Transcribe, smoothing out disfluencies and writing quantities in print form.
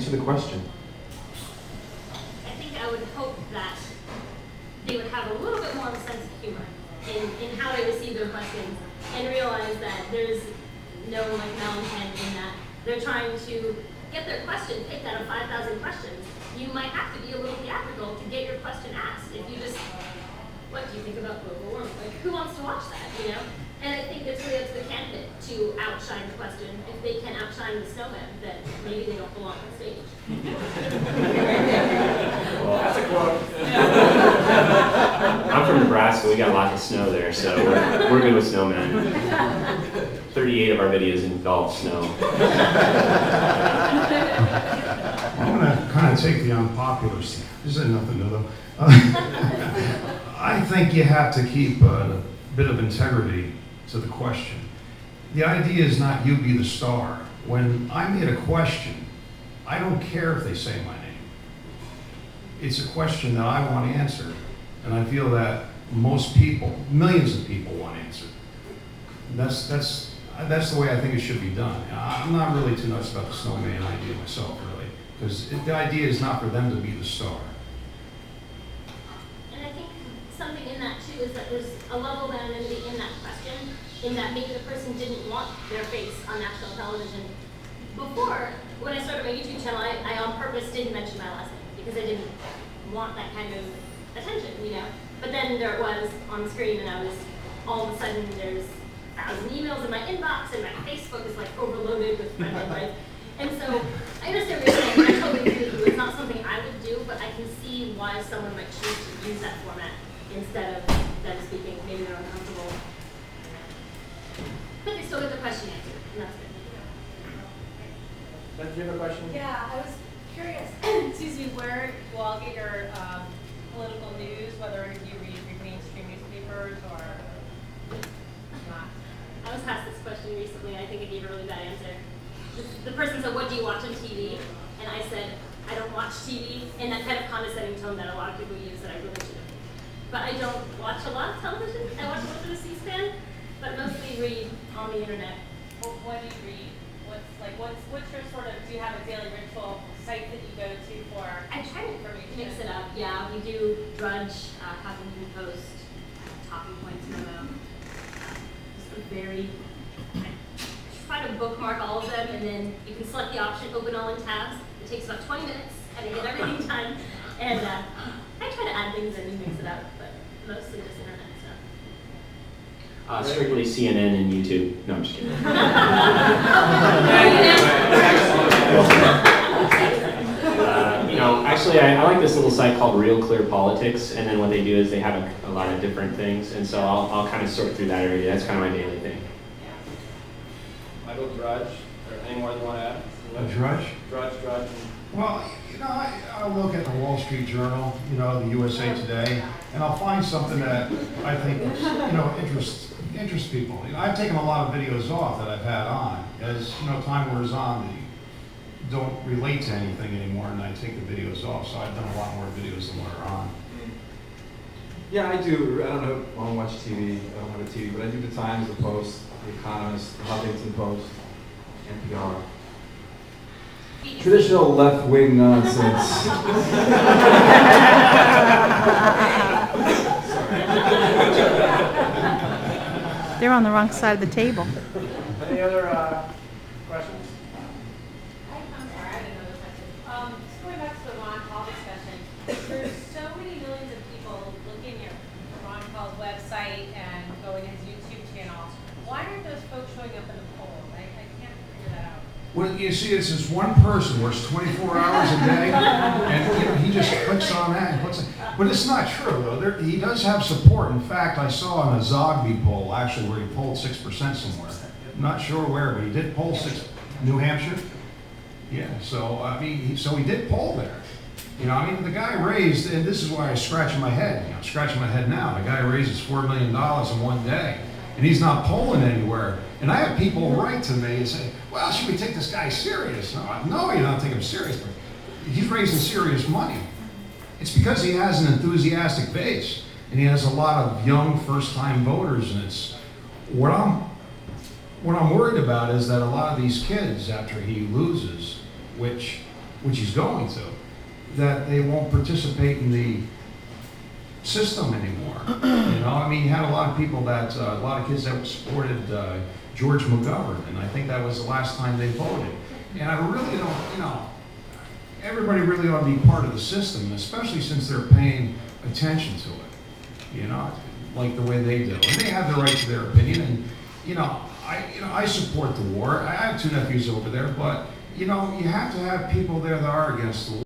answer the question. I think I would hope that they would have a little bit more of a sense of humor in how they receive their questions and realize that there's no malintent in that. They're trying to get their question picked out of 5,000 questions. You might have to be a little theatrical to get your question asked. If you just, what do you think about global warming? Like, who wants to watch that, And I think it's really up to the candidate to outshine the question. If they can outshine the snowman, then maybe they don't belong on stage. Well, that's a quote. I'm from Nebraska. We got lots of snow there, so we're good with snowmen. 38 of our videos involve snow. I'm going to kind of take the unpopular stand. This is nothing new, though. I think you have to keep a bit of integrity to the question. The idea is not you be the star. When I made a question, I don't care if they say my name. It's a question that I want answered, and I feel that most people, millions of people, want answered. That's the way I think it should be done. I'm not really too nuts about the snowman idea myself, really, because the idea is not for them to be the star. And I think something in that too is that there's a level of anonymity in that question, in that maybe the person didn't want their face on national television. Before, when I started my YouTube channel, I on purpose didn't mention my last name because I didn't want that kind of attention, But then there it was on the screen, and I was all of a sudden there's 1,000 emails in my inbox, and my Facebook is like overloaded with friend invites. And so I understand what you're saying. I totally agree with you. It's not something I would do, but I can see why someone might choose to use that format instead of them speaking. Maybe they're uncomfortable. But they still get the question answered, and that's good. Beth, do you have a question? Yeah, I was curious, excuse me, where you all get your political news, whether you read mainstream newspapers or not. I was asked this question recently, and I think I gave a really bad answer. The person said, what do you watch on TV? And I said, I don't watch TV, in that kind of condescending tone that a lot of people use that I really shouldn't. But I don't watch a lot of television. I watch a little bit of C-SPAN, but mostly read on the internet. Well, what do you read? What's your sort of, do you have a daily ritual site that you go to for I try to information? mix it up, yeah. We do Drudge, Huffington Post, Talking Points Memo. Just a very, I try to bookmark all of them, and then you can select the option, open all in tabs. It takes about 20 minutes, and I get everything done. And I try to add things in and mix it up, but mostly just internet stuff. Strictly CNN and YouTube. No, I'm just kidding. Actually, I like this little site called Real Clear Politics, and then what they do is they have a lot of different things, and so I'll kind of sort through that area. That's kind of my daily thing. Michael, Drudge, or any more you want to add? A Drudge? Drudge. Well, I'll look at the Wall Street Journal, the USA Today, and I'll find something that I think interests people. I've taken a lot of videos off that I've had on, as time wears on, they don't relate to anything anymore, and I take the videos off. So I've done a lot more videos than what are on. Yeah, I do. I don't watch TV. I don't have a TV, but I do the Times, the Post, the Economist, the Huffington Post, NPR. Traditional left-wing nonsense. They're on the wrong side of the table. Any other questions? I'm sorry, I didn't know the question. Just going back to the Ron Paul discussion, there's so many millions of people looking at Ron Paul's website and going to his YouTube channel. Why aren't those folks showing up in the poll? I can't figure that out. Well, you see, it's this one person works 24 hours a day, and he just clicks on that and puts it. But it's not true, though. He does have support. In fact, I saw on a Zogby poll, actually, where he polled 6% somewhere. I'm not sure where, but he did poll 6. New Hampshire? Yeah, so, he did poll there. The guy raised, and this is why I scratch my head. I'm scratching my head now. The guy raises $4 million in one day, and he's not polling anywhere. And I have people write to me and say, well, should we take this guy serious? No, you don't take him serious, but he's raising serious money. It's because he has an enthusiastic base, and he has a lot of young first-time voters, and it's what I'm worried about is that a lot of these kids, after he loses, which which he's going to, that they won't participate in the system anymore. You know, I mean, you had a lot of people that, a lot of kids that supported George McGovern, and I think that was the last time they voted. And I really don't, you know, everybody really ought to be part of the system, especially since they're paying attention to it, you know, like the way they do. And they have the right to their opinion, and, I support the war. I have two nephews over there, but, you have to have people there that are against the war.